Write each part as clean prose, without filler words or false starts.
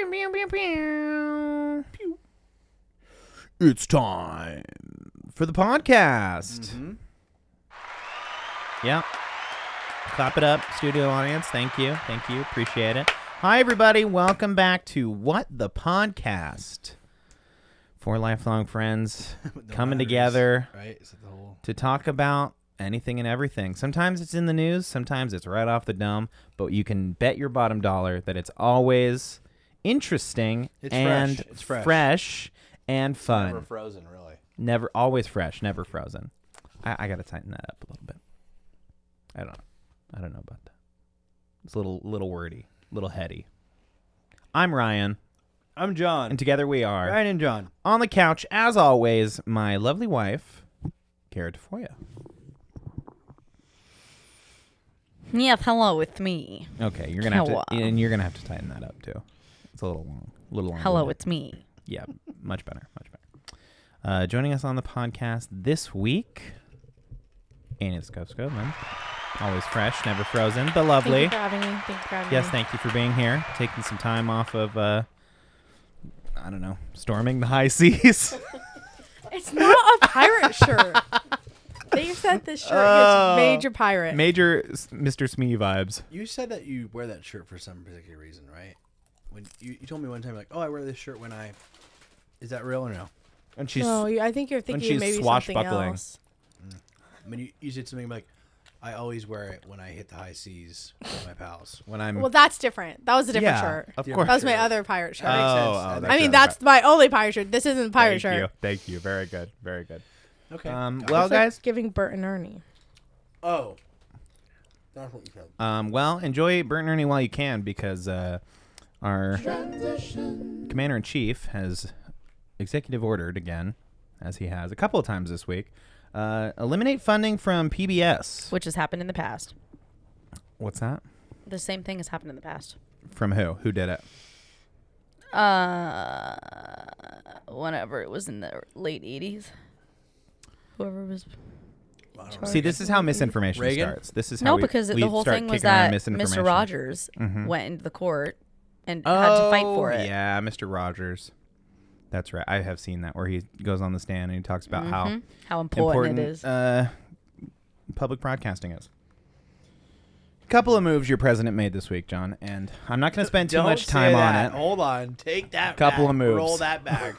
It's time for the podcast. Mm-hmm. Yeah. Clap it up, studio audience. Thank you. Thank you. Appreciate it. Hi, everybody. Welcome back to What the Podcast. Four lifelong friends coming together right? to talk about anything and everything. Sometimes it's in the news. Sometimes it's right off the dome. But you can bet your bottom dollar that it's always interesting and fresh and fun. Never frozen, really. Never, always fresh, never frozen. I got to tighten that up a little bit. I don't know about that. It's a little wordy, a little heady. I'm Ryan. I'm John. And together we are Ryan and John. on the couch, as always, my lovely wife, Cara Tafolla. Yes, hello, it's me. Okay, you're gonna have to, and you're gonna have to tighten that up too. It's a little long. Hello, it's me. Yeah, much better. Joining us on the podcast this week, Annie Skovmand. Always fresh, never frozen, the lovely. Thank you for having me. Yes, thank you for being here. Taking some time off of, I don't know, storming the high seas. It's not a pirate shirt. They said this shirt is major pirate. Major Mr. Smee vibes. You said that you wear that shirt for some particular reason, right? When you told me one time, like, oh, I wear this shirt when I... Is that real or no? And she's No, I think you're thinking she's maybe something swashbuckling. else. I mean, you said something like, I always wear it when I hit the high seas with my pals. when I'm... Well, that's different. That was a different shirt. Of Yeah. course. That was my other pirate shirt. That makes sense. I mean, that's my only pirate shirt. This isn't a pirate shirt. Thank you. Very good. Okay. Well, It's like guys, giving Bert and Ernie. Oh. That's what you said. well, enjoy Bert and Ernie while you can, because our Commander-in-Chief has executive ordered again, as he has a couple of times this week, eliminate funding from PBS. Which has happened in the past. What's that? The same thing has happened in the past. From who? Who did it? Whenever it was in the late 80s. Whoever was... See, this is how misinformation Reagan? starts. This is how No, we because the whole start thing was kicking around that misinformation. Mr. Rogers went into the court and had to fight for it. Yeah, Mr. Rogers. That's right. I have seen that where he goes on the stand and he talks about How important it is. Public broadcasting is. A couple of moves your president made this week, John, and I'm not going to spend too much time on it. Hold on. Take that Couple back. of moves. Roll that back.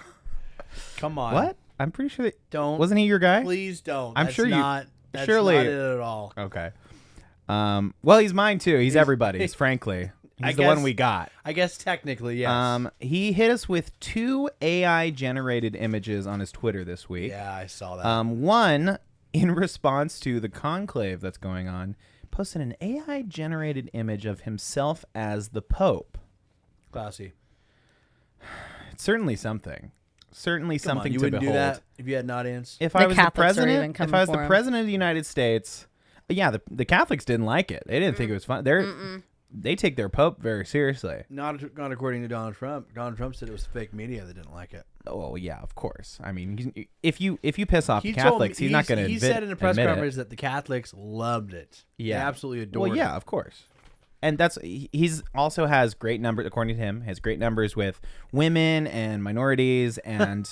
Come on. What? I'm pretty sure that Don't. wasn't he your guy? Please don't. I'm That's sure you- not, That's surely- not it at all. Okay. Well, he's mine too. He's everybody's, frankly. He's the one we got. I guess technically, yes. He hit us with 2 AI-generated images on his Twitter this week. Yeah, I saw that. One, in response to the conclave that's going on, posted an AI-generated image of himself as the Pope. Classy. It's certainly something. Certainly Come on, something you to wouldn't behold. do that if you had an audience? If The I was the Catholics are even president, coming if I was the for him. president of the United States, yeah, the Catholics didn't like it. They didn't think it was fun. They take their Pope very seriously. Not according to Donald Trump. Donald Trump said it was the fake media that didn't like it. Oh yeah, of course. I mean, if you piss off the told Catholics, me- he's not going to admit He said in a press admit conference that the Catholics loved it. Yeah. They absolutely adored Well, yeah, of course. And he's also has great numbers, according to him, has great numbers with women and minorities and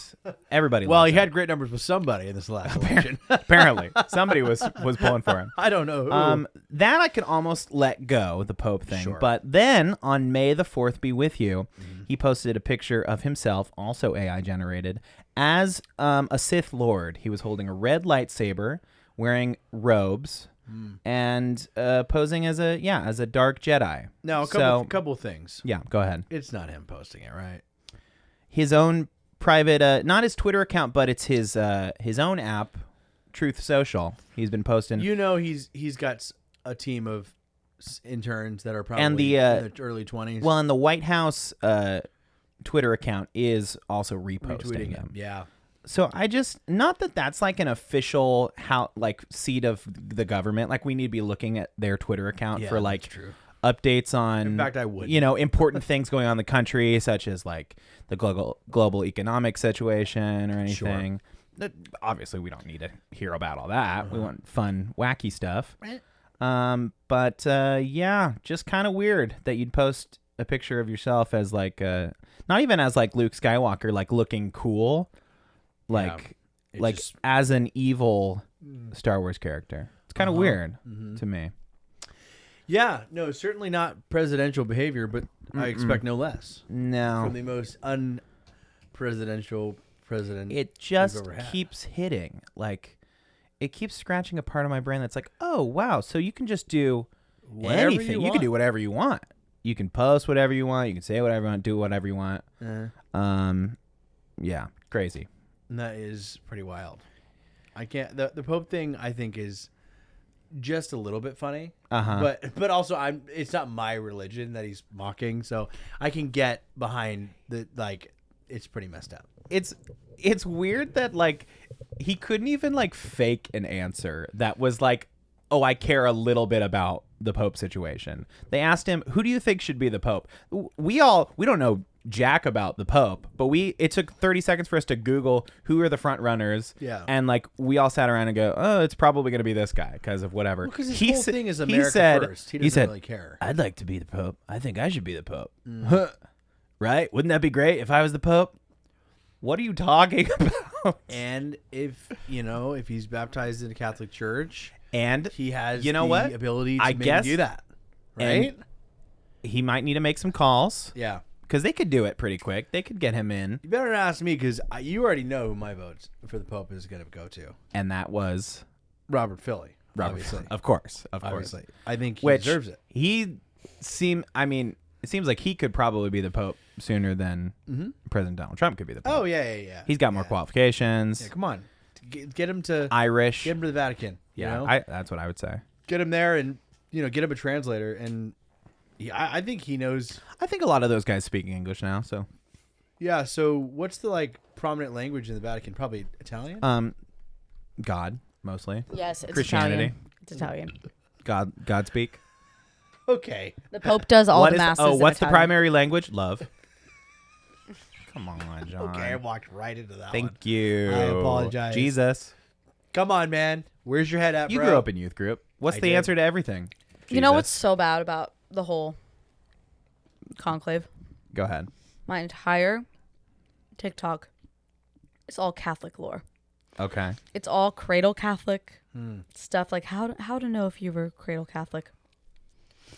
everybody. Well, loves he him. had great numbers with somebody in this last election. Apparently, somebody was pulling for him. I don't know who. That I could almost let go, the Pope thing. Sure. But then on May the 4th be with you, he posted a picture of himself, also AI generated, as a Sith Lord. He was holding a red lightsaber, wearing robes, and posing as a dark Jedi. No, a couple of things. Yeah, go ahead. It's not him posting it, right? His own private, not his Twitter account, but it's his own app, Truth Social. He's been posting. You know, he's got a team of interns that are probably And the, in their early 20s. Well, and the White House Twitter account is also reposting retweeting them. him. Yeah. So I just, not that that's like an official seat of the government. Like, we need to be looking at their Twitter account for like that's true. updates on, In fact, I would. important things going on in the country, such as like the global economic situation or anything. That, obviously, we don't need to hear about all that. We want fun, wacky stuff. Right. But yeah, just kind of weird that you'd post a picture of yourself as like not even as like Luke Skywalker, like looking cool, like It like just- as an evil Star Wars character. It's kind of weird to me. Yeah, no, certainly not presidential behavior, but I expect no less No, from the most unpresidential president. it just ever had. keeps hitting. Like it keeps scratching a part of my brain that's like, oh wow, so you can just do Whatever you anything. You want. can do whatever you want. You can post whatever you want. You can say whatever you want. Do whatever you want. Yeah, crazy. And that is pretty wild. I can't. The Pope thing I think is just a little bit funny. But also it's not my religion that he's mocking, so I can get behind the like. It's pretty messed up. It's weird that like he couldn't even like fake an answer that was like, oh, I care a little bit about the Pope situation. They asked him, who do you think should be the Pope? We don't know jack about the Pope, but it took 30 seconds for us to Google who are the front runners. Yeah. And like we all sat around and go, oh, it's probably going to be this guy because of whatever. Because his He whole sa- thing is he America said- first. He he doesn't said, really care. I'd like to be the Pope. I think I should be the Pope. Right? Wouldn't that be great if I was the Pope? What are you talking about? And if he's baptized in a Catholic church, And he has you know the what? ability to I maybe guess- do that, and right? he might need to make some calls Yeah. because they could do it pretty quick. They could get him in. You better not ask me because you already know who my vote for the Pope is going to go to. And that was Robert Philly, Robert. obviously. Of course. Obviously. I think he Which deserves it. it seems like he could probably be the Pope sooner than President Donald Trump could be the Pope. Oh, yeah. He's got more qualifications. Yeah, come on. Get him to Irish. get him to the Vatican. Yeah, You know? that's what I would say. Get him there and, get him a translator. And I think he knows. I think a lot of those guys speak English now, so. Yeah, so what's the, prominent language in the Vatican? Probably Italian? God, mostly. Yes, it's Christianity. Italian. It's Italian. God speak. Okay. The Pope does all What the is- masses. oh, in what's the Italian. primary language? Love. Come on, John. Okay, I walked right into that one. Thank you. I apologize. Jesus. Come on, man. Where's your head at, You bro? grew up in youth group. What's I the did. answer to everything? You know Jesus. what's so bad about the whole conclave? Go ahead. My entire TikTok is all Catholic lore. Okay. It's all cradle Catholic stuff, like how to know if you were cradle Catholic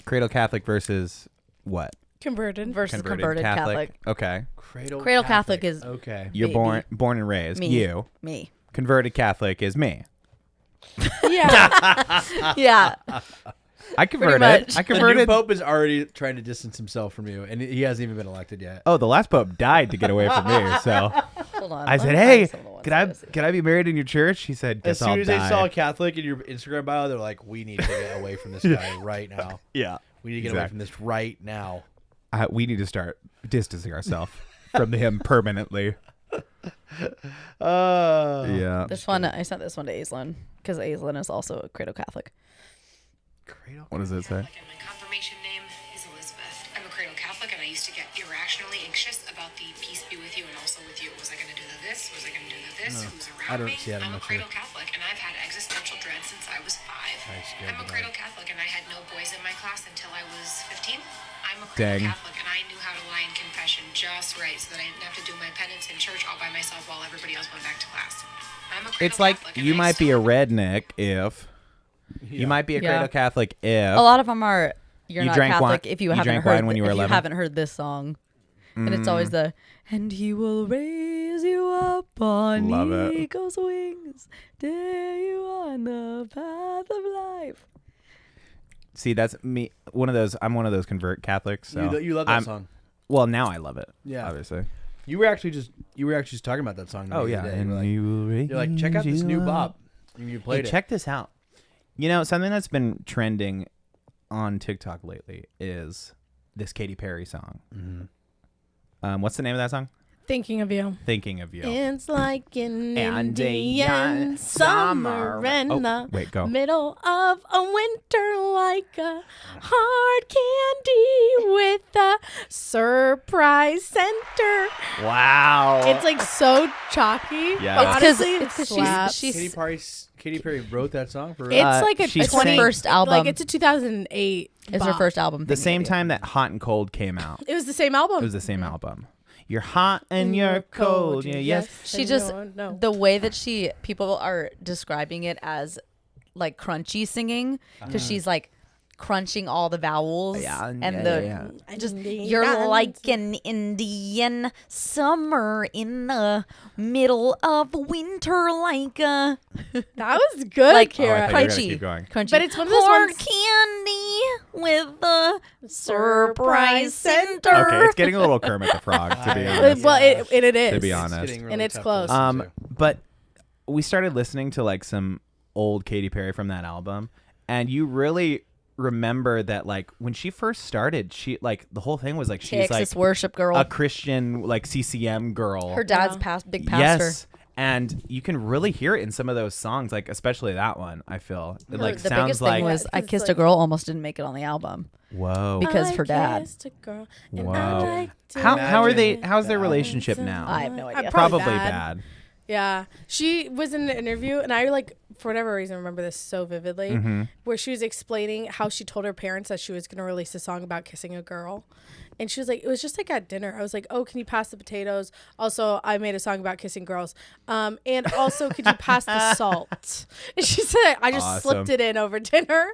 Cradle Catholic versus what? Converted. versus converted Catholic. Okay. Cradle Catholic is- okay. You're Baby. born and raised. Me. You. Me. Converted Catholic is me. Yeah. Yeah. I converted. much. I The new converted. Pope is already trying to distance himself from you, and he hasn't even been elected yet. Oh, the last pope died to get away from me. So Hold on. I let said, me "Hey, find some of the ones can I I was- can I be married in your church?" He said, As "Guess I'll soon as they die." saw Catholic in your Instagram bio, they're like, "We need to get away from this guy right now. Yeah. We need to get away from this right now." We need to start distancing ourselves from him permanently. Yeah. This one, I sent this one to Aislinn because Aislinn is also a cradle Catholic. Cradle. What does it say? And my confirmation name is Elizabeth. I'm a cradle Catholic, and I used to get irrationally anxious about the peace be with you and also with you. Was I going to do this? Was I going to do this? Who's I around don't me? see that I'm a much cradle Catholic, and I've had existential dread since I was 5. scared I'm a to cradle death. Catholic, and I had no boys in my class until I was 15. I'm a Dang. cradle Catholic, and I knew how to lie in confession just right so that I didn't have to do my penance in church all by myself while everybody else went back to class. I'm a cradle It's like Catholic, and you I might be a still- redneck if you might be a Yeah. cradle Catholic if A lot of them are. You're You not drank Catholic wine- if you you haven't drank heard wine when you were if 11? you haven't heard this song, and it's always the "And He will raise you up on Love it. eagle's wings, dare you on the path of life." See, that's me. I'm one of those convert Catholics. So You love that I'm- song. Well, now I love it. Yeah. obviously. You were actually just talking about that song. to Oh me the yeah, other day. and You're like, check out this new bop. And you Hey, played it. check this out. You know, something that's been trending on TikTok lately is this Katy Perry song. Mm-hmm. What's the name of that song? Thinking of you. Thinking of you. It's like an Indian Indian summer in the Wait, go. middle of a winter, like a hard candy with a surprise center. Wow. It's like so chalky. Yeah. But It's honestly, it's 'cause slaps. Katy Perry wrote that song for It's real? like a she's 20 saying- first album. Like it's a 2008. It's her bop. first album. the Thinking same of You. time that Hot and Cold came out. It was the same album. It was the same album. You're hot and you're cold. Yeah, yes. She and just no. the way that people are describing it as like crunchy singing because she's like crunching all the vowels just you're like an Indian summer in the middle of winter, like a That was good, like Oh, I Kara. thought you were gonna crunchy, keep going. crunchy. But it's one of those hard ones- candy with the surprise center. Okay, it's getting a little Kermit the Frog, to be honest. Well, it is. To be honest. getting really And it's tough to close. listen to. But we started listening to like some old Katy Perry from that album, and you really remember that like when she first started, she like the whole thing was like she's like Texas worship girl. a Christian like CCM girl. Her dad's big pastor. Yes. And you can really hear it in some of those songs, like especially that one. I feel it like the sounds biggest like thing was Yeah, I 'cause Kissed it's a Girl almost didn't make it on the album whoa. because I her dad. kissed a girl and Whoa. I liked to How are they? Imagine How's their that. relationship now? I have no idea. Probably bad. Yeah, she was in an interview, and I like for whatever reason remember this so vividly, Mm-hmm. where she was explaining how she told her parents that she was going to release a song about kissing a girl, and she was like, it was just like at dinner. I was like, oh, can you pass the potatoes? Also, I made a song about kissing girls, and also could you pass the salt? And she said, I just Awesome. slipped it in over dinner.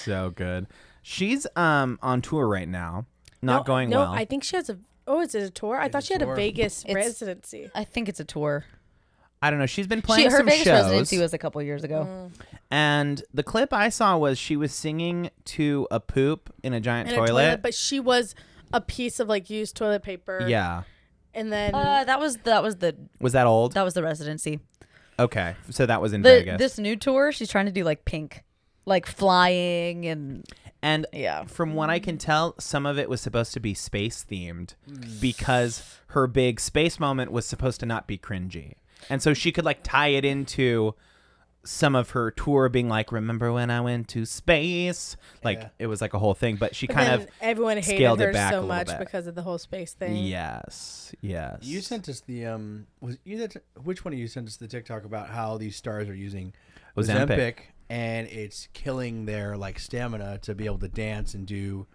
So good. She's on tour right now. Not going no, well. I think she has a. Oh, is it a tour? I thought she had a tour. Vegas It's- residency. I think it's a tour. I don't know. She's been playing Her some Vegas shows, residency was a couple years ago. and the clip I saw was she was singing to a poop in a giant In a toilet. but she was a piece of like used toilet paper. Yeah. And then That was the Was that old? residency. Okay, so that was in Vegas. This new tour, she's trying to do like Pink, like flying And yeah. from what I can tell, some of it was supposed to be space themed because her big space moment was supposed to not be cringy. And so she could like tie it into some of her tour being like, remember when I went to space? Like Yeah. it was like a whole thing, but she but kind then of everyone hated scaled it her back a so little much bit. because of the whole space thing. yes. You sent us the was you that which one of you sent us the TikTok about how these stars are using Ozempic. and it's killing their like stamina to be able to dance and do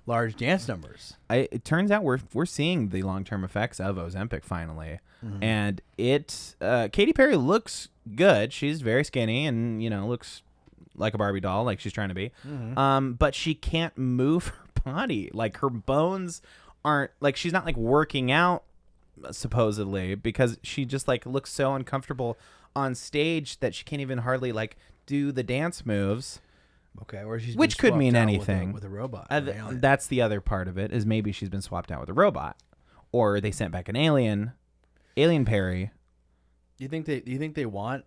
large dance numbers. It turns out we're seeing the long-term effects of Ozempic finally. And Katy Perry looks good. She's very skinny and, looks like a Barbie doll, like she's trying to be. But she can't move her body. Like her bones aren't like she's not like working out supposedly because she just like looks so uncomfortable on stage that she can't even hardly like do the dance moves. Okay, or she's Which been could mean swapped out anything. with a robot. That's the other part of it is maybe she's been swapped out with a robot, or they sent back an alien Perry. You think they want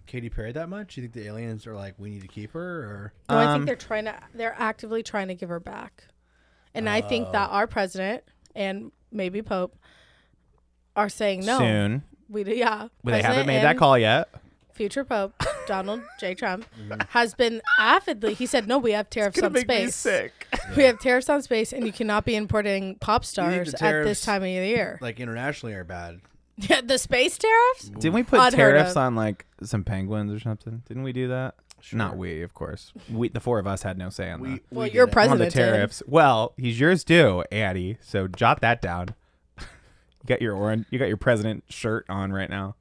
Katy Perry that much? You think the aliens are like, we need to keep her, or No, I think they're actively trying to give her back. And I think that our president and maybe Pope are saying no. Soon. But they haven't President made that and call yet. Future Pope Donald J. Trump has been avidly. He said, "No, we have tariffs on space. We have tariffs on space, and you cannot be importing pop stars the at tariffs, this time of the year." like internationally, are bad. Yeah, the space tariffs. Didn't we put Unheard tariffs of. on like some penguins or something? Didn't we do that? Sure. Not we, of course. The four of us had no say on that. Well, did your it. On the president did. tariffs. Well, he's yours too, Addie. So jot that down. You got your president shirt on right now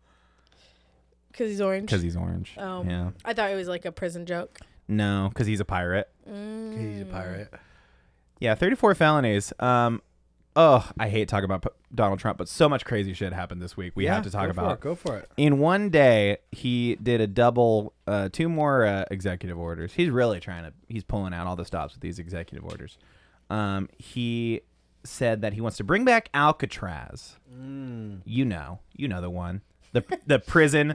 Because he's orange. because he's orange. Oh, Yeah. I thought it was like a prison joke. No, because he's a pirate. He's a pirate. Yeah, 34 felonies. I hate talking about Donald Trump, but so much crazy shit happened this week. We have to talk about. Go for it. In one day, he did a double, two more executive orders. He's really he's pulling out all the stops with these executive orders. He said that he wants to bring back Alcatraz. You know the one. The prison,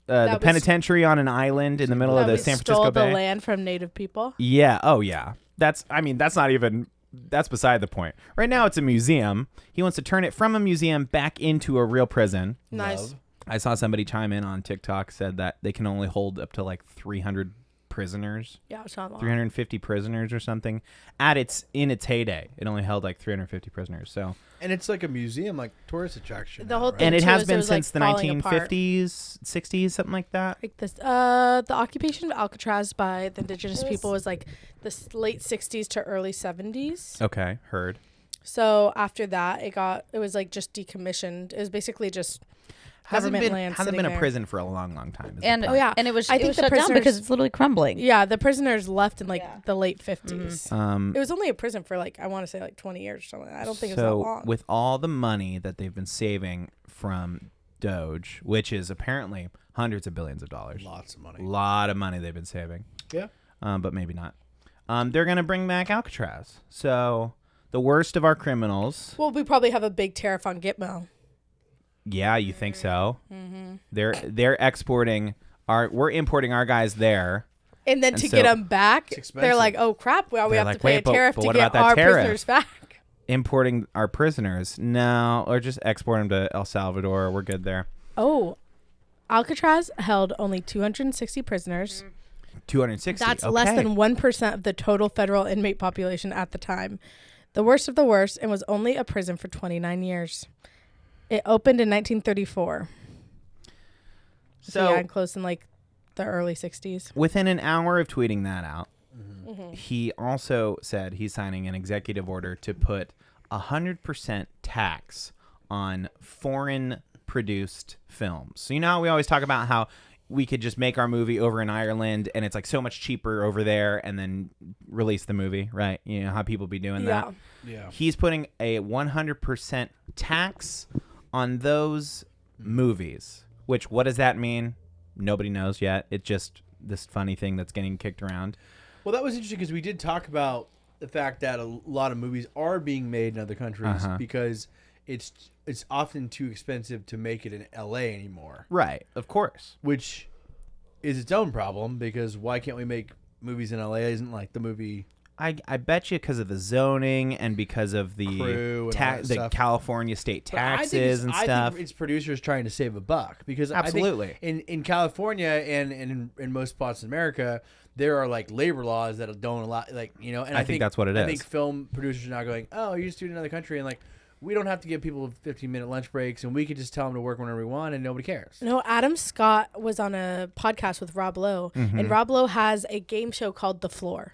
the was- penitentiary on an island in the middle of That the we San Francisco stole the Bay. land from native people. Yeah. Oh, yeah. That's not even that's beside the point. Right now, it's a museum. He wants to turn it from a museum back into a real prison. Nice. I saw somebody chime in on TikTok, said that they can only hold up to like 300 prisoners. Yeah, it's not long. 350 prisoners or something. In its heyday, it only held like 350 prisoners. So, and it's like a museum, like tourist attraction. The whole right? thing and it too has is been was, like, since the falling apart. 1950s, 60s, something like that. Like this, the occupation of Alcatraz by the indigenous people was like the late 60s to early 70s. Okay, heard. So after that, it was like just decommissioned. It was basically just government land Hasn't sitting been a there. prison for a long, long time. is the And point. and it was I think the shut down prisoners- because it's literally crumbling. Yeah, the prisoners left in like the late 50s. Mm-hmm. It was only a prison for like, I want to say like 20 years or something. I don't think it was that So long. with all the money that they've been saving from Doge, which is apparently hundreds of billions of dollars, Lots of money. a lot of money they've been saving, Yeah. but maybe not. They're gonna bring back Alcatraz. So the worst of our criminals. Well, we probably have a big tariff on Gitmo. Yeah, you think so? Mm-hmm. They're exporting we're importing our guys there. And then And to so- get them back, expensive. they're like, oh crap, well, we They're have like, to pay wait, a but tariff to what get about that our tariff? prisoners back. Importing our prisoners. No, or just export them to El Salvador. We're good there. Oh, Alcatraz held only 260 prisoners. 260. That's less than 1% of the total federal inmate population at the time. The worst of the worst, and was only a prison for 29 years. It opened in 1934. So yeah, and closed in like the early 60s. within an hour of tweeting that out, he also said he's signing an executive order to put 100% tax on foreign produced films. So you know how we always talk about how we could just make our movie over in Ireland and it's like so much cheaper over there and then release the movie, right? You know how people be doing that? Yeah. He's putting a 100% tax on those movies, which what does that mean? Nobody knows yet. It's just this funny thing that's getting kicked around. Well, that was interesting because we did talk about the fact that a lot of movies are being made in other countries because it's often too expensive to make it in LA anymore. Right, of course. Which is its own problem because why can't we make movies in LA? Isn't like the movie I bet you because of the zoning and because of the crew and all that the stuff. California state But I think taxes and stuff. I think it's producers trying to save a buck because Absolutely. I think in California and in most spots in America, there are like labor laws that don't allow, like, you know, and I think that's what it I is. think film producers are now going, oh, you're just doing another country, and like we don't have to give people 15-minute lunch breaks, and we could just tell them to work whenever we want, and nobody cares. No, Adam Scott was on a podcast with Rob Lowe, Mm-hmm. and Rob Lowe has a game show called The Floor.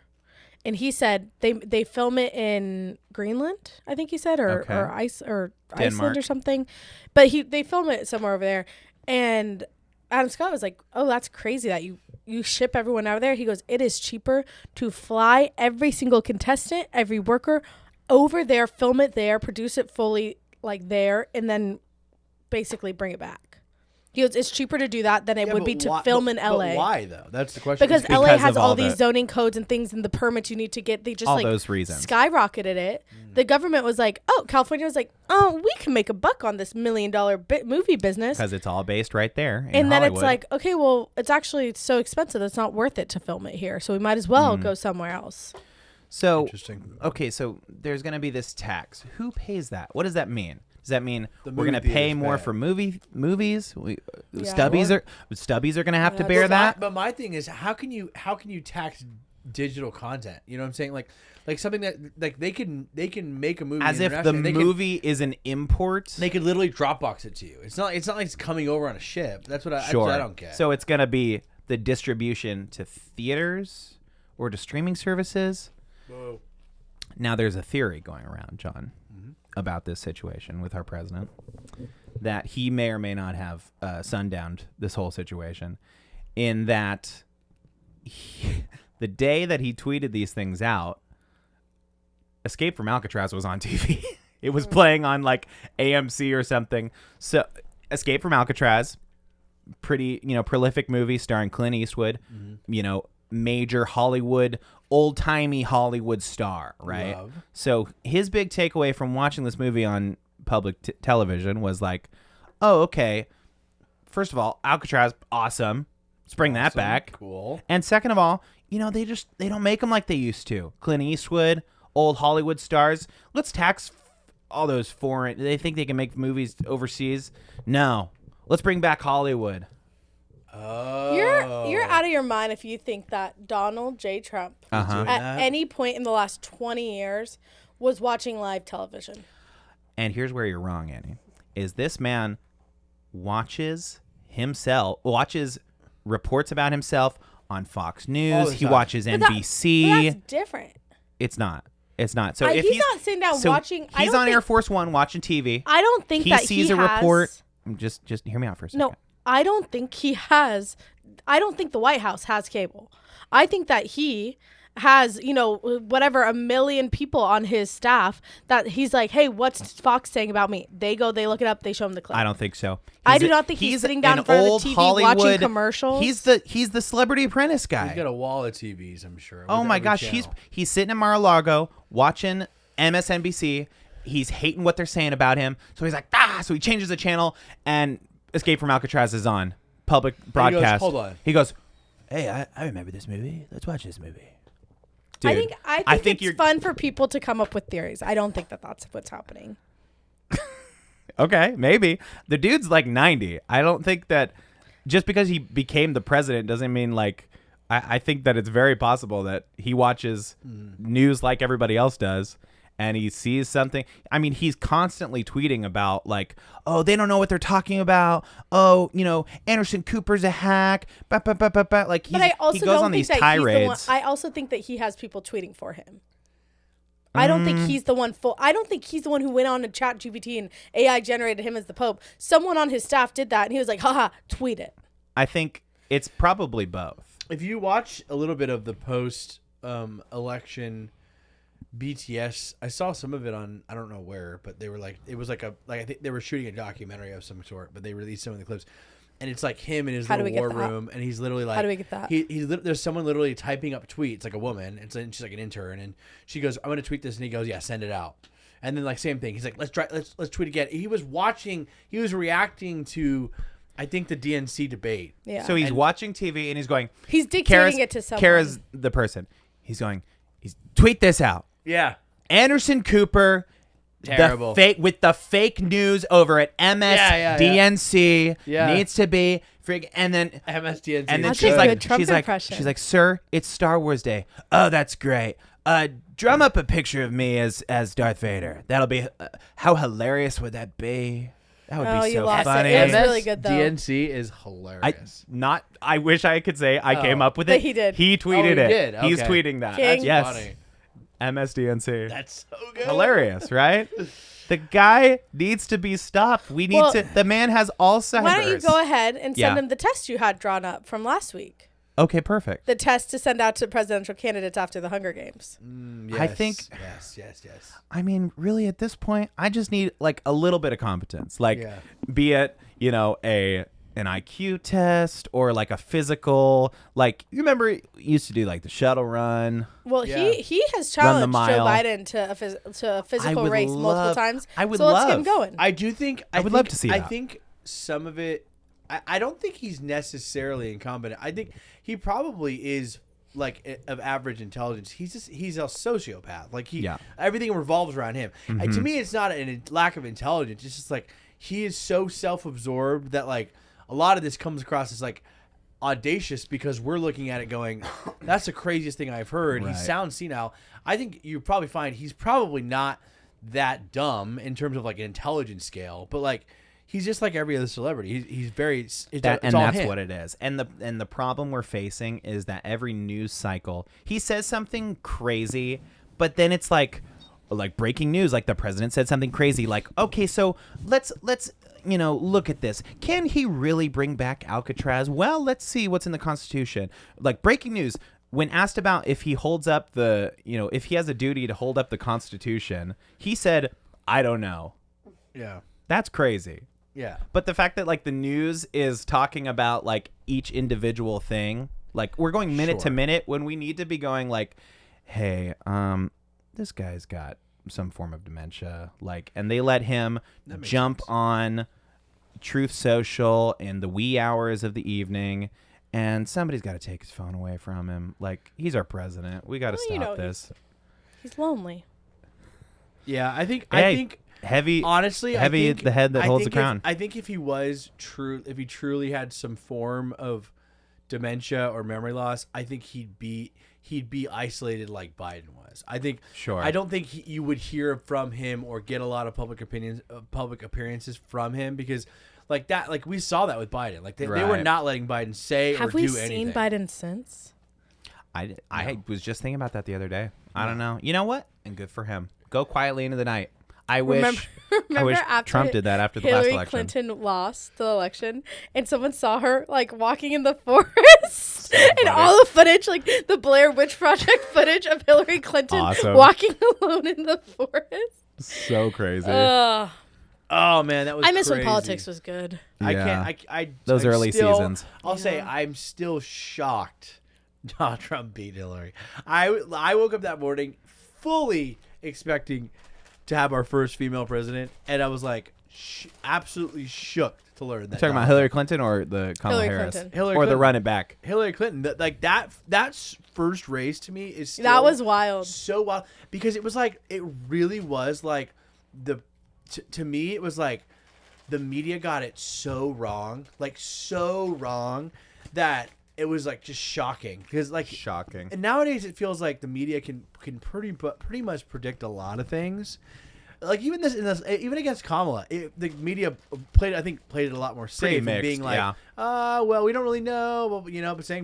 And he said they film it in Greenland, I think he said, or Iceland Denmark. or something. But they film it somewhere over there. And Adam Scott was like, oh, that's crazy that you ship everyone out of there. He goes, it is cheaper to fly every single contestant, every worker over there, film it there, produce it fully like there, and then basically bring it back. He goes, it's cheaper to do that than it would be to film in LA. But why though? That's the question. Because Because LA of has all all the- these zoning codes and things and the permits you need to get. They just All like those reasons. skyrocketed it. The government was like, oh, California was like, oh, we can make a buck on this $1 million movie business. Because it's all based right there in And then Hollywood. it's like, okay, well, it's actually so expensive. It's not worth it to film it here. So we might as well go somewhere else. So, Interesting. okay, so there's going to be this tax. Who pays that? What does that mean? Does that mean The we're going to movie pay theaters more pay. for movies? Yeah. Stubbies are going to have to bear that. But my thing is, how can you tax digital content? You know what I'm saying? Like something that like they can make a movie As if the internationally, and movie is an import. they could literally Dropbox it to you. It's not like it's coming over on a ship. That's what Sure. I don't get. So it's going to be the distribution to theaters or to streaming services. Whoa. Now, there's a theory going around, John, about this situation with our president, that he may or may not have sundowned this whole situation, in that the day that he tweeted these things out, Escape from Alcatraz was on TV. It was playing on like AMC or something. So Escape from Alcatraz, pretty, prolific movie starring Clint Eastwood, major Hollywood, old-timey Hollywood star, right? Love. So his big takeaway from watching this movie on public television was like, oh, okay, first of all, Alcatraz, awesome. Let's bring that back. Cool. And second of all, they don't make them like they used to. Clint Eastwood, old Hollywood stars. Let's tax all those foreign. They think they can make movies overseas. No, let's bring back Hollywood. Oh. You're out of your mind if you think that Donald J. Trump at any point in the last 20 years was watching live television. And here's where you're wrong, Annie. Is this man watches reports about himself on Fox News. He watches NBC. But that's different. It's not. It's not. So if he's not sitting down watching. He's on Air Force One watching TV. I don't think that he sees a report. Just hear me out for a second. No, I don't think he has. I don't think the White House has cable. I think that he has, whatever, 1 million people on his staff that he's like, hey, what's Fox saying about me? They go, they look it up, they show him the clip. I don't think so. I do not think he's sitting down in front of the TV watching commercials. He's the Celebrity Apprentice guy. He's got a wall of TVs, I'm sure. Oh my gosh, he's sitting in Mar-a-Lago watching MSNBC. He's hating what they're saying about him. So he's like, so he changes the channel and Escape from Alcatraz is on. Public broadcast. Hold on. He goes, hey, I remember this movie. Let's watch this movie. Dude, I think it's fun for people to come up with theories. I don't think that that's what's happening. Okay, maybe. The dude's like 90. I don't think that just because he became the president doesn't mean like I think that it's very possible that he watches news like everybody else does and he sees something. I mean, he's constantly tweeting about like, oh, they don't know what they're talking about. Oh, Anderson Cooper's a hack. Like he goes on these tirades. I also think that he has people tweeting for him. I don't think he's the one I don't think he's the one who went on to ChatGPT and AI generated him as the Pope. Someone on his staff did that and he was like, haha, tweet it. I think it's probably both. If you watch a little bit of the post election BTS, I saw some of it on, I don't know where, but they were like, it was like I think they were shooting a documentary of some sort, but they released some of the clips. And it's like him in his little war room, and he's literally like, how do we get that? There's someone literally typing up tweets, like a woman, and she's like an intern, and she goes, "I'm gonna tweet this," and he goes, "Yeah, send it out." And then like same thing, he's like, "Let's tweet again." He was reacting to, I think, the DNC debate. Yeah. So he's watching TV and he's going, he's dictating it to someone. Kara's the person. He's tweet this out. Yeah. Anderson Cooper. Terrible. With the fake news over at MSDNC needs to be and then MSDNC. And then that's she's like, "Sir, it's Star Wars Day." "Oh, that's great. Drum up a picture of me as Darth Vader. That'll be how hilarious would that be? That would be so funny." It was really good though. DNC is hilarious. I wish I could say I came up with it. He did. He tweeted it. Did? Okay. He's tweeting that. King. Yes. Funny. MSDNC. That's so good. Hilarious, right? The guy needs to be stopped. The man has Alzheimer's. Why don't you go ahead and send him the test you had drawn up from last week? Okay, perfect. The test to send out to presidential candidates after the Hunger Games. Yes, I think. Yes. I mean, really, at this point, I just need like a little bit of competence, be it an IQ test or like a physical. Like you remember, you used to do like the shuttle run. Well, he has challenged Joe Biden to a physical race multiple times. Let's get him going. I do think I would love to see that. I think some of it. I don't think he's necessarily incompetent. I think he probably is like of average intelligence. He's a sociopath. Like everything revolves around him. Mm-hmm. And to me, it's not a lack of intelligence. It's just like he is so self-absorbed that like a lot of this comes across as like audacious because we're looking at it going, that's the craziest thing I've heard. Right. He sounds senile. I think you probably find he's probably not that dumb in terms of like an intelligence scale, but like he's just like every other celebrity. He's very that's what it is. And the problem we're facing is that every news cycle he says something crazy, but then it's like breaking news, like the president said something crazy, like, okay, so let's look at this. Can he really bring back Alcatraz? Well, let's see what's in the Constitution. Like breaking news, when asked about if he holds up if he has a duty to hold up the Constitution, he said, "I don't know." Yeah. That's crazy. Yeah. But the fact that like the news is talking about like each individual thing, like we're going minute to minute when we need to be going like, hey, this guy's got some form of dementia, and they let him jump on Truth Social in the wee hours of the evening, and somebody's got to take his phone away from him. Like, he's our president. We got to stop this. He's lonely. Yeah, I think heavy. Honestly, heavy. I think, the head that holds the crown. I think if he truly had some form of dementia or memory loss, I think he'd be isolated like Biden was. I think. Sure. I don't think you would hear from him or get a lot of public appearances from him because, like that, like we saw that with Biden. Like they were not letting Biden say or do anything. Have we seen Biden since? I was just thinking about that the other day. I don't know. You know what? And good for him. Go quietly into the night. I wish Trump did that after the last election. Hillary Clinton lost the election, and someone saw her like walking in the forest, and all the footage, like the Blair Witch Project footage of Hillary Clinton walking alone in the forest. So crazy. Oh man, that was. I miss crazy. when politics was good. Yeah. Those early seasons. I'll say I'm still shocked. Donald Trump beat Hillary. I woke up that morning fully expecting to have our first female president, and I was like absolutely shook to learn that. Talking about Hillary Clinton or the Kamala Harris, Hillary or Clinton. the running back Hillary Clinton. That first race to me is still that was wild, so wild because it was like it really was like to me it was like the media got it so wrong that it was like just shocking because like shocking. And nowadays it feels like the media can pretty much predict a lot of things. Like even even against Kamala, the media played it a lot more safe and being like, well, we don't really know, but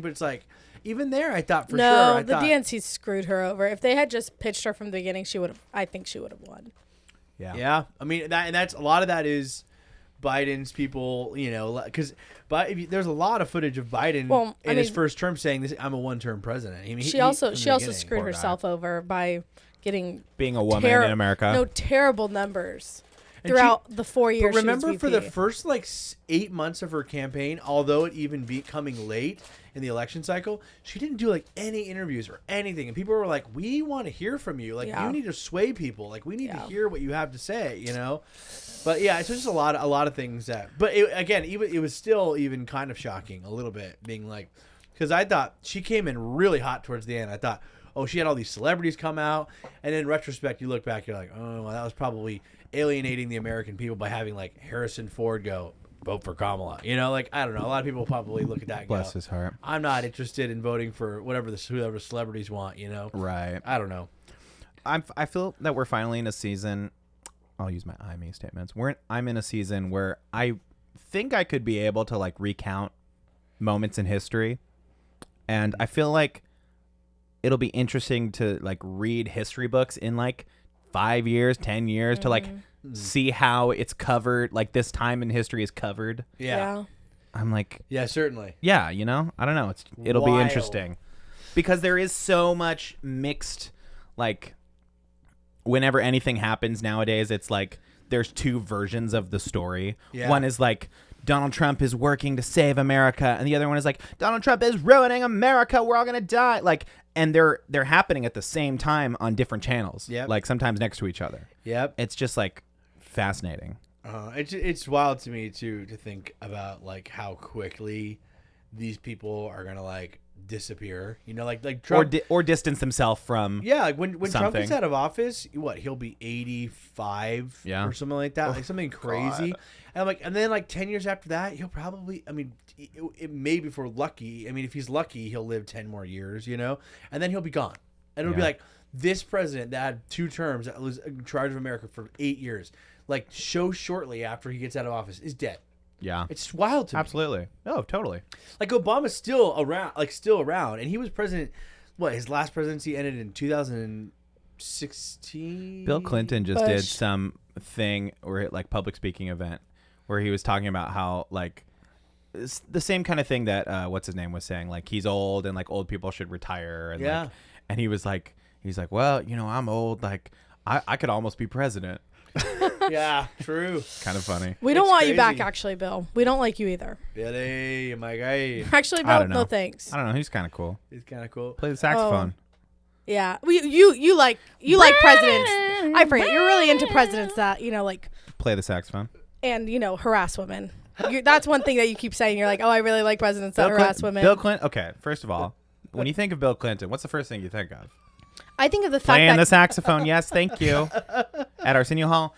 it's like even there, I thought sure. No, the DNC screwed her over. If they had just pitched her from the beginning, I think she would have won. Yeah. Yeah. I mean, that's a lot of that is Biden's people, because there's a lot of footage of Biden his first term saying this, I'm a one-term president. I mean, she also screwed herself over by being a woman in America. No, terrible numbers throughout the 4 years. But remember, she was VP. for the first 8 months of her campaign, although it even be coming late in the election cycle, she didn't do any interviews or anything, and people were like, "We want to hear from you. You need to sway people. We need to hear what you have to say." But yeah, it's just a lot of things that. But it was still even kind of shocking a little bit, being like, because I thought she came in really hot towards the end. I thought, oh, she had all these celebrities come out, and in retrospect, you look back, you're like, oh, well, that was probably alienating the American people by having Harrison Ford go vote for Kamala. I don't know. A lot of people probably look at that and bless his heart. I'm not interested in voting for whoever celebrities want. Right. I don't know. I feel that we're finally in a season. I'll use my me statements. I'm in a season where I think I could be able to recount moments in history, and I feel like it'll be interesting to read history books in 5 years, 10 years to see how it's covered. This time in history is covered. Yeah. I'm like, yeah, certainly. Yeah, I don't know. It'll be interesting because there is so much mixed whenever anything happens nowadays, it's there's two versions of the story. Yeah. One is Donald Trump is working to save America, and the other one is Donald Trump is ruining America. We're all gonna die. And they're happening at the same time on different channels. Yeah. Sometimes next to each other. Yep. It's just fascinating. It's wild to me to think about how quickly these people are gonna disappear. Trump, or distance themselves from. Yeah, when Trump gets out of office, he'll be 85 or something like that, something crazy. God. And then 10 years after that, he'll probably. I mean, it maybe if we're lucky. I mean, if he's lucky, he'll live 10 more years. And then he'll be gone, and it'll be this president that had 2 terms that was in charge of America for 8 years, so shortly after he gets out of office, is dead. Yeah, it's wild to me. Absolutely. Oh, totally. Obama's still around, and he was president. What, his last presidency ended in 2016. Bill Clinton just did some thing or public speaking event where he was talking about how it's the same kind of thing that what's his name was saying, he's old and old people should retire, and and he was he's well, I'm old, I could almost be president. Yeah, true. Kind of funny. We don't want you back, actually, Bill. We don't like you either. Billy, my guy. Actually, Bill, no thanks. I don't know. He's kind of cool. He's kind of cool. Play the saxophone. Yeah, you like presidents. I forget. You're really into presidents that play the saxophone and harass women. That's one thing that you keep saying. You're I really like presidents that harass women. Bill Clinton. Okay, first of all, when you think of Bill Clinton, what's the first thing you think of? I think of the fact Playing that the saxophone. Yes, thank you. At Arsenio Hall.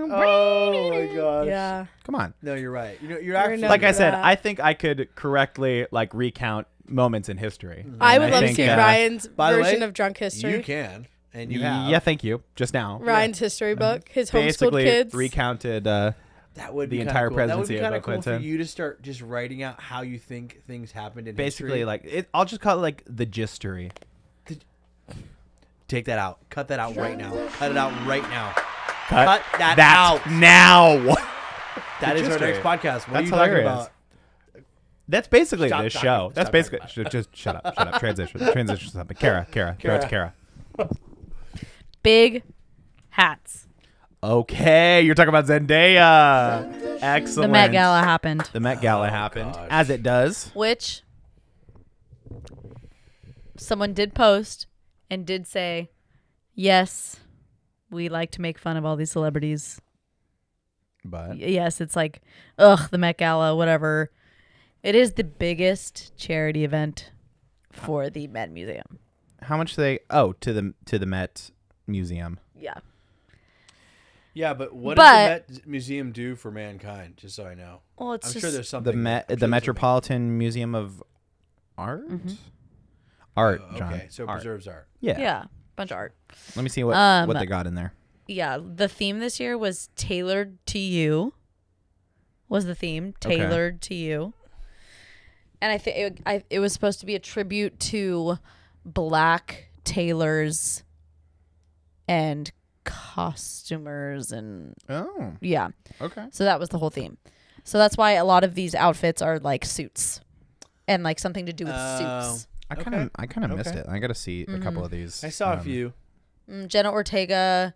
Oh my gosh. yeah. Come on. No, you're right. You're actually Like I said, that. I think I could correctly like recount moments in history. I would love to think, see Ryan's by the version way, of drunk history. You can, and you have. Yeah, thank you. Just now. Ryan's history book, his homeschooled Basically kids. recounted That would the be entire cool. presidency That would of be kind of cool for Clinton. you to start just writing out how you think things happened in basically history. like it. I'll just call it like the gistery. Take that out. Cut that out right now. Cut it out right now. Cut that out now. That is our Gistery. next podcast. What That's are you talking hilarious. about? That's basically Stop this talking. show. That's Stop basically talking just shut up. Transition something. Cara. Throw it to Cara. Big hats. Okay, you're talking about Zendaya. Excellent. The Met Gala happened. The Met Gala happened, gosh. as it does. Which someone did post and did say, yes, we like to make fun of all these celebrities. But Yes, it's like, ugh, the Met Gala, whatever. It is the biggest charity event for the Met Museum. how much do they owe to the Met Museum? Yeah. Yeah, but what does the Met Museum do for mankind? Just so I know. Well, it's I'm just sure there's something. The Metropolitan Museum of Art. Art, John. Okay, so it Art. preserves art. yeah, bunch of art. Let me see what they got in there. Yeah, the theme this year was tailored to you. Was the theme tailored to you? And I think it was supposed to be a tribute to Black tailors and costumers and Oh, yeah. okay. So that was the whole theme. So that's why a lot of these outfits are like suits and like something to do with suits. I kind of missed it. I got to see a couple of these. I saw a few. Jenna Ortega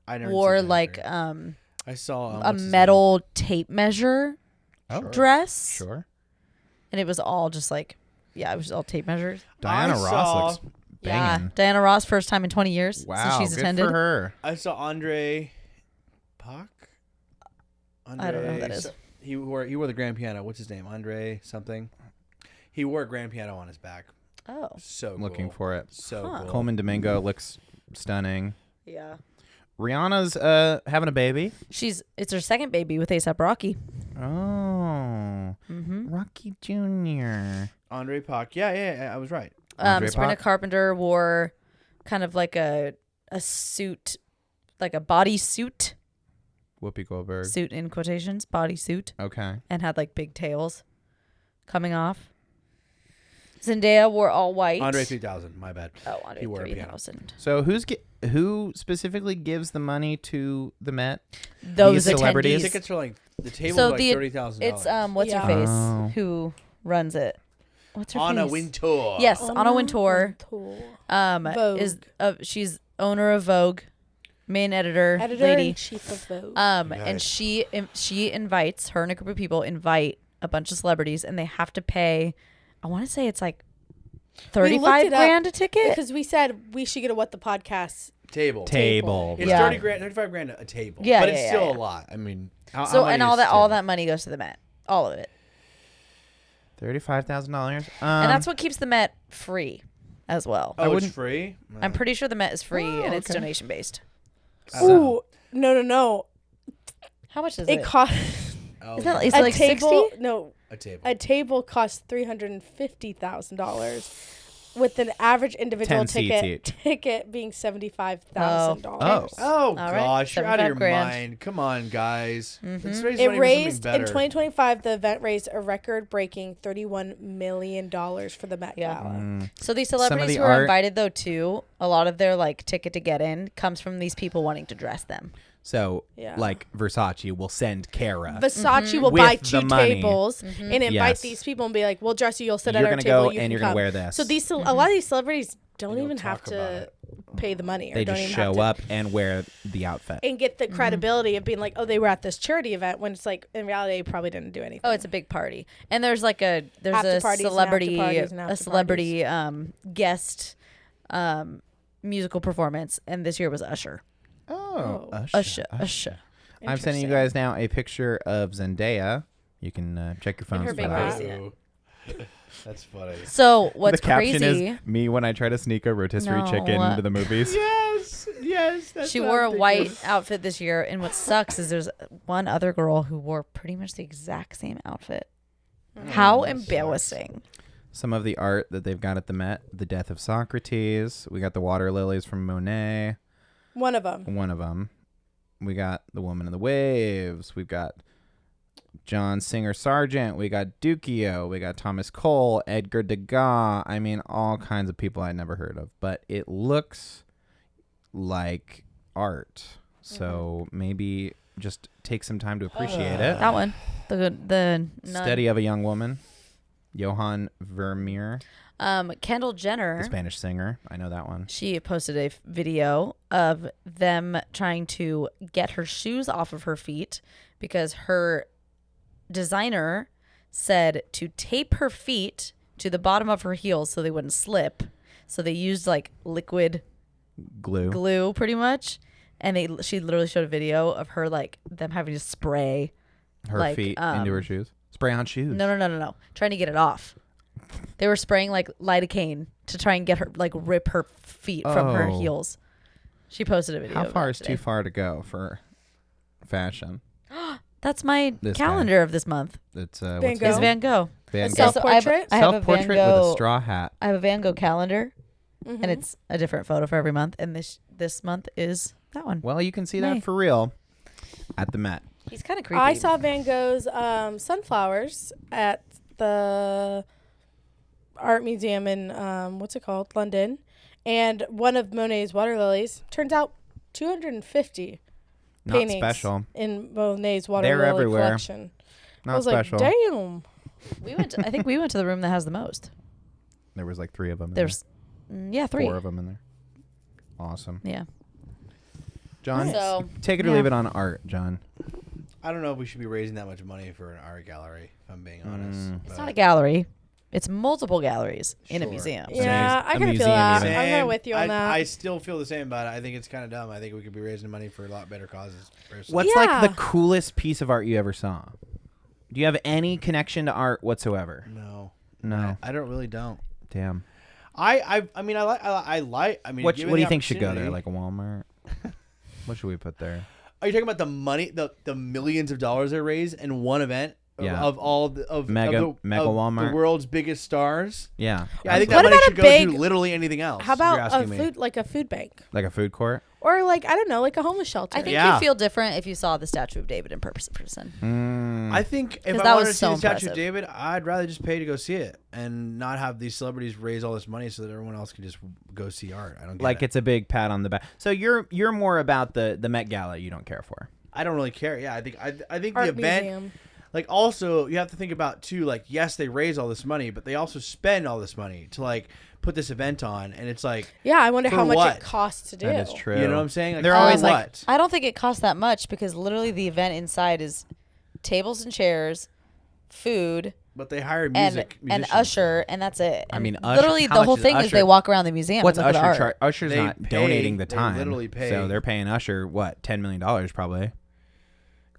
I never wore seen that like either. I saw a metal tape measure Oh, dress. sure. And it was all just like, yeah, it was all tape measures. Diana I Ross saw- looks Yeah, banging. Diana Ross, first time in 20 years Wow, since she's good attended. for her. I saw Andre Pak. I don't know who that is. He wore the grand piano. What's his name? Andre something. He wore a grand piano on his back. Oh, So cool. Looking for it. So cool. Coleman Domingo looks stunning. yeah. Rihanna's having a baby. It's her second baby with A$AP Rocky. Oh, Rocky Jr. Andre Pak. Yeah, I was right. Andre Sabrina Pak? Carpenter wore kind of like a suit, like a body suit Whoopi Goldberg. suit in quotations, body suit, Okay. and had like big tails coming off. Zendaya wore all white. Andre 3000. My bad. Oh, Andre He wore a piano. 3000. So who specifically gives the money to the Met? Those These celebrities? attendees. Tickets are like the table So is like the $30,000. it's what's Yeah. her face Oh. who runs it? What's her Anna face? Wintour. Yes, Anna Wintour. Vogue. Is she's owner of Vogue, main editor lady. Editor-in-chief of Vogue. And she invites her and a group of people invite a bunch of celebrities, and they have to pay. I want to say it's like We looked it up $35,000 a ticket. because we said we should get a What the Podcast. Table. Table. It's Yeah. 35 grand a table. Yeah, but yeah, it's yeah, still yeah. a lot. I mean, how So much and is all table? that money goes to the Met, all of it, $35,000. and that's what keeps the Met free, as well. Oh, it's wouldn't- free? I'm pretty sure the Met is free and it's okay. donation based. I don't know. Ooh, no. How much is It it? costs Oh, Is that yeah. is it like table. 60? No, a table. a table costs $350,000, with an average individual 10 seats ticket being $75,000. Oh. Oh right, gosh, you're out of your 75 grand. mind. Come on, guys. Let's raise It money for something raised better. in 2025. The event raised a record-breaking $31 million for the Met Yeah. Gala. So these Some of celebrities the who are art- invited though too, a lot of their like ticket to get in comes from these people wanting to dress them. So, Yeah. like Versace will send Cara. Versace will With buy the 2 money. tables and invite Yes. these people and be like, "We'll dress you. You'll sit You're at our gonna table. go you and can you're gonna come." wear this. So these a lot of these celebrities don't don't even have talk about to it. pay the money. Or They don't just even show have to, up and wear the outfit. and get the credibility of being like, "Oh, they were at this charity event," when it's like in reality they probably didn't do anything. Oh, it's a big party, and there's like a After parties and celebrity after parties and after guest musical performance, and this year was Usher. Oh, Usher. I'm sending you Interesting. guys now a picture of Zendaya. You can check your phones her for big that. hat. Ooh. That's funny. So what's the caption crazy? is me when I try to sneak a rotisserie No. chicken into the movies. Yes. That's She what wore I'm a thinking. white outfit this year, and what sucks is there's one other girl who wore pretty much the exact same outfit. How embarrassing! Some of the art that they've got at the Met: the death of Socrates. We got the water lilies from Monet. One of them. One of them. We got the Woman in the Waves. We've got John Singer Sargent. We got Duccio. We got Thomas Cole, Edgar Degas. I mean, all kinds of people I'd never heard of. But it looks like art. So maybe just take some time to appreciate it. That one, the nun. Study of a Young Woman. Johann Vermeer, Kendall the Jenner. Spanish singer. I know that one. She posted a video of them trying to get her shoes off of her feet because her designer said to tape her feet to the bottom of her heels so they wouldn't slip. So they used like liquid glue pretty much. And she literally showed a video of her like them having to spray Her feet into her shoes. Spray on shoes. No. Trying to get it off. They were spraying like lidocaine to try and get her like rip her feet from her heels. She posted a video. How of far that is today. too far to go for fashion? That's my This calendar of this month. It's Van what's Gogh? Is Van Gogh. Van A Gogh. self-portrait? I have a Van Self-portrait with Gogh. a straw hat. I have a Van Gogh calendar, and it's a different photo for every month. And this month is that one. Well, you can see May. that for real at the Met. He's kind of creepy. I saw Van Gogh's sunflowers at the art museum in what's it called, London, and one of Monet's water lilies. Turns out 250 Not paintings special. in Monet's water They're lily everywhere. collection. Not I was special. like, damn. I think we went to the room that has the most. There was like 3 of them. There's, yeah, 3. 4 of them in there. Awesome. Yeah. John, So, take it or yeah. leave it on art, John. I don't know if we should be raising that much money for an art gallery, if I'm being honest. It's not a gallery. It's multiple galleries in a Sure. museum. Yeah, a I kind of feel museum that. even. I'm kind of with you on that. I still feel the same about it. I think it's kind of dumb. I think we could be raising money for a lot better causes. Personally. What's like Yeah. the coolest piece of art you ever saw? Do you have any connection to art whatsoever? No. I don't. Damn. I mean, I like. I mean, What do given you the think should go there? opportunity- Like a Walmart? What should we put there? Are you talking about the money, the millions of dollars they raise in one event Yeah. of all the, of Mega of the, of Walmart. the world's biggest stars? Yeah. Yeah, I think What that money about should a go big- to literally anything else. How if you're about a asking me. food, like a food bank, Like a food court? or like I don't know, like a homeless shelter? I think Yeah. you'd feel different if you saw the statue of David in person. I think if 'Cause I that wanted was to see so the Statue impressive. of David, I'd rather just pay to go see it and not have these celebrities raise all this money so that everyone else can just go see art. I don't get Like it. it's a big pat on the back. So you're more about the Met Gala you don't care for. I don't really care. Yeah, I think the Art event. museum. Like also, you have to think about too. Like yes, they raise all this money, but they also spend all this money to like put this event on, and it's like Yeah, I wonder For how much what? it costs to do. That is true. you know what I'm saying. Like, They're for always what? like- I don't think it costs that much because literally the event inside is tables and chairs, food, But they hire and music an musicians. usher, and that's it. I And mean, Usher- literally how the much whole is thing is Usher- they walk around the museum. What's and look at Usher the art. Usher's They not pay- donating the they time. literally pay. So they're paying Usher what, $10 million probably.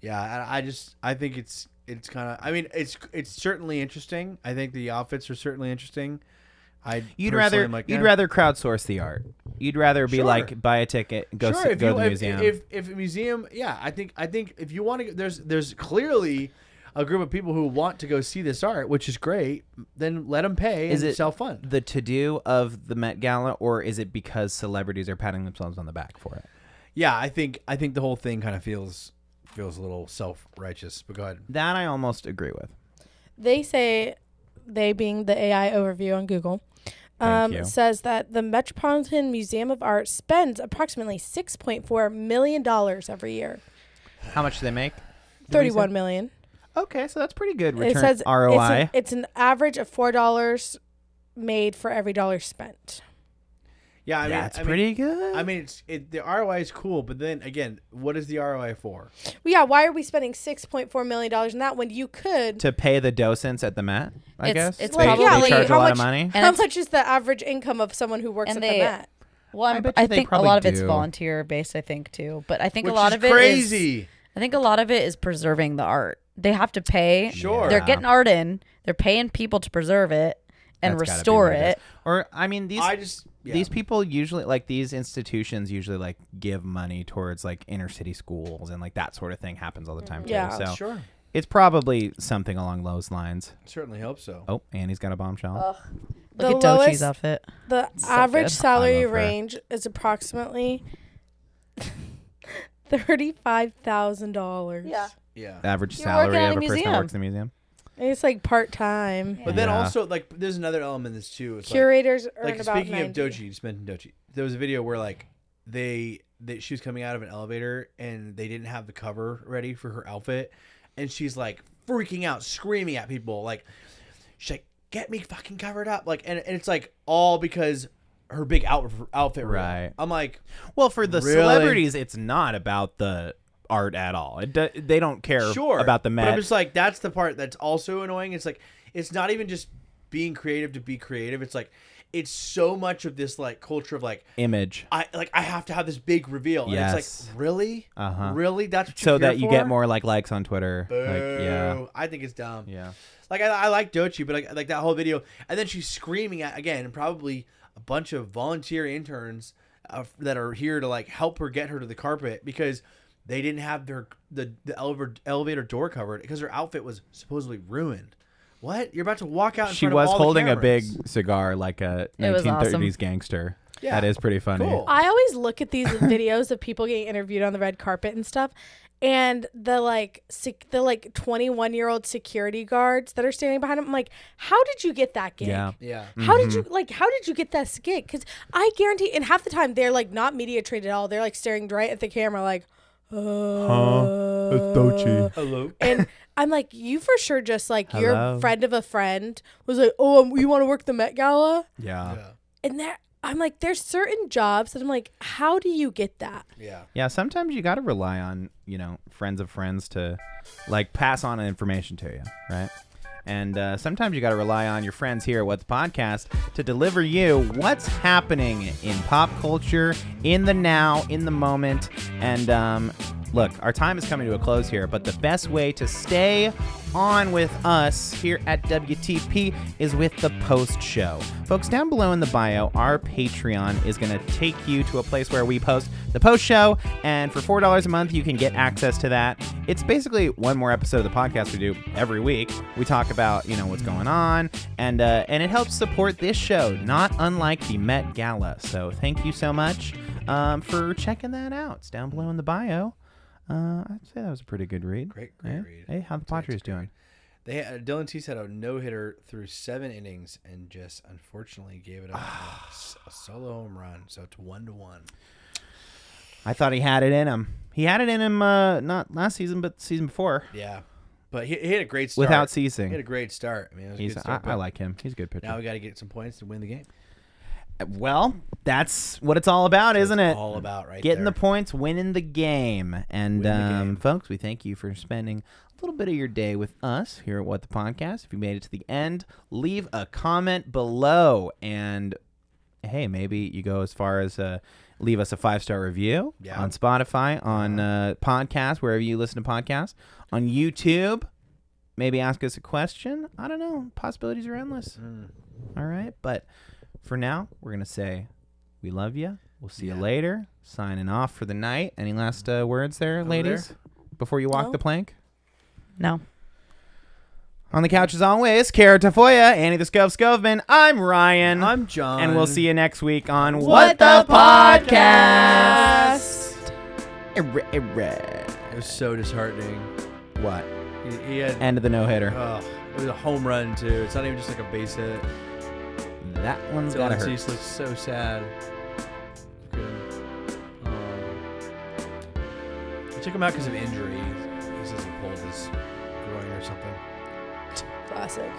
Yeah, I think it's kind of. I mean, it's certainly interesting. I think the outfits are certainly interesting. You'd rather crowdsource the art. You'd rather be Sure. like buy a ticket, go Sure, if to you, the museum. If a museum, yeah, I think if you want to, there's clearly a group of people who want to go see this art, which is great. Then let them pay Is and it sell fun. the to-do of the Met Gala, or is it because celebrities are patting themselves on the back for it? Yeah, I think the whole thing kind of feels a little self-righteous. But go ahead. That I almost agree with. They say, they being the AI overview on Google, Thank you. says that the Metropolitan Museum of Art spends approximately $6.4 million every year. How much do they make? 31 million. Okay, so that's pretty good It return says ROI. It's an average of $4 made for every dollar spent. Yeah, I mean, That's pretty good. I mean, the ROI is cool, but then again, what is the ROI for? Well, yeah, why are we spending $6.4 million on that when you could? to pay the docents at the Met, I It's- guess. it's they, probably- they charge a how lot of much- money. And How it's- much is the average income of someone who works And at they- the Met? Well, I bet I you they think a probably lot of it's do. volunteer based. I think too, but I think Which a lot is of it is crazy. I think a lot of it is preserving the art. They have to pay. Sure. They're Yeah. getting art in. They're paying people to preserve it, and That's gotta be restore what it. is. Or I mean, Yeah. these people usually like these institutions usually like give money towards like inner city schools and like that sort of thing happens all the time too. Yeah. So Sure. it's probably something along those lines. Certainly hope so. Oh, Annie's got a bombshell. Look The at lowest- Dochi's outfit. The So average good. salary I love her. range is approximately $35,000. Yeah. Yeah. Average You're salary working at of a a person that museum. works in the museum. It's like part time. But then Yeah. also, like, there's another element in this too. It's Curators earn like about speaking 90. of Dochi, you just mentioned Dochi. There was a video where like she was coming out of an elevator and they didn't have the cover ready for her outfit, and she's like freaking out, screaming at people, like she's like, "Get me fucking covered up!" Like, and it's like all because her big outfit. Right. I'm like, Well, for the Really? celebrities, it's not about the art at all. They don't care sure about the But I'm Met. just like, that's the part that's also annoying. It's like, it's not even just being creative to be creative. It's like, it's so much of this like culture of like, Image. I have to have this big reveal. And Yes. it's like, really? Uh-huh. Really? That's what So you're that here you for? get more like likes on Twitter. Boo. Like, yeah. I think it's dumb. Yeah. Like, I like Dochi, but like that whole video. And then she's screaming at, again, probably a bunch of volunteer interns that are here to like help her get her to the carpet because they didn't have the elevator door covered because her outfit was supposedly ruined. What? You're about to walk out in She front was of all the holding a big cameras. cigar like a It was 1930s awesome. gangster. Yeah. That is pretty funny. Cool. I always look at these videos of people getting interviewed on the red carpet and stuff, and the 21-year-old security guards that are standing behind them. I'm like, how did you get that gig? Yeah. Yeah. How did you get that gig? Because I guarantee, and half the time they're like not media trained at all. They're like staring right at the camera, like, It's Dochi. Hello. and I'm like, you for sure just like Hello. your friend of a friend was like, oh, you want to work the Met Gala? Yeah. Yeah. And I'm like, there's certain jobs that I'm like, how do you get that? Yeah. Yeah, sometimes you got to rely on, friends of friends to like pass on information to you, right? And sometimes you got to rely on your friends here at What the Podcast to deliver you what's happening in pop culture, in the now, in the moment. And look, our time is coming to a close here, but the best way to stay on with us here at WTP is with the post show. Folks, down below in the bio, our Patreon is going to take you to a place where we post the post show, and for $4 a month, you can get access to that. It's basically one more episode of the podcast we do every week. We talk about, what's going on, and it helps support this show, not unlike the Met Gala. So thank you so much for checking that out. It's down below in the bio. I'd say that was a pretty good read. Great Yeah? read. Hey, how the Padres doing? Dylan Cease had a no-hitter through 7 innings and just unfortunately gave it up a solo home run. So it's 1-1. I thought he had it in him. He had it in him not last season, but the season before. Yeah, but he had a great start. Without He ceasing. had a great start. I mean, it was a He's good start, I but like him. He's a good pitcher. Now we got to get some points to win the game. Well, that's what it's all about, isn't it? All about Getting there. the points, winning the game. And Win the game. folks, we thank you for spending a little bit of your day with us here at What the Podcast. If you made it to the end, leave a comment below. And hey, maybe you go as far as leave us a 5-star review on Spotify, on podcasts, wherever you listen to podcasts, on YouTube. Maybe ask us a question. I don't know. Possibilities are endless. All right. But for now, we're going to say we love you. We'll see you later. Signing off for the night. Any last words there, ladies, before you walk No. the plank? No. On the couch, as always, Cara Tafolla, Annie the Skovmand. I'm Ryan. I'm John. And we'll see you next week on What the Podcast? It was so disheartening. What? He had. End of the no-hitter. It was a home run too. It's not even just like a base hit. That one's got to Dylan hurt. Cease looks so sad. They took him out because of injury. He says he pulled his groin or something. Classic.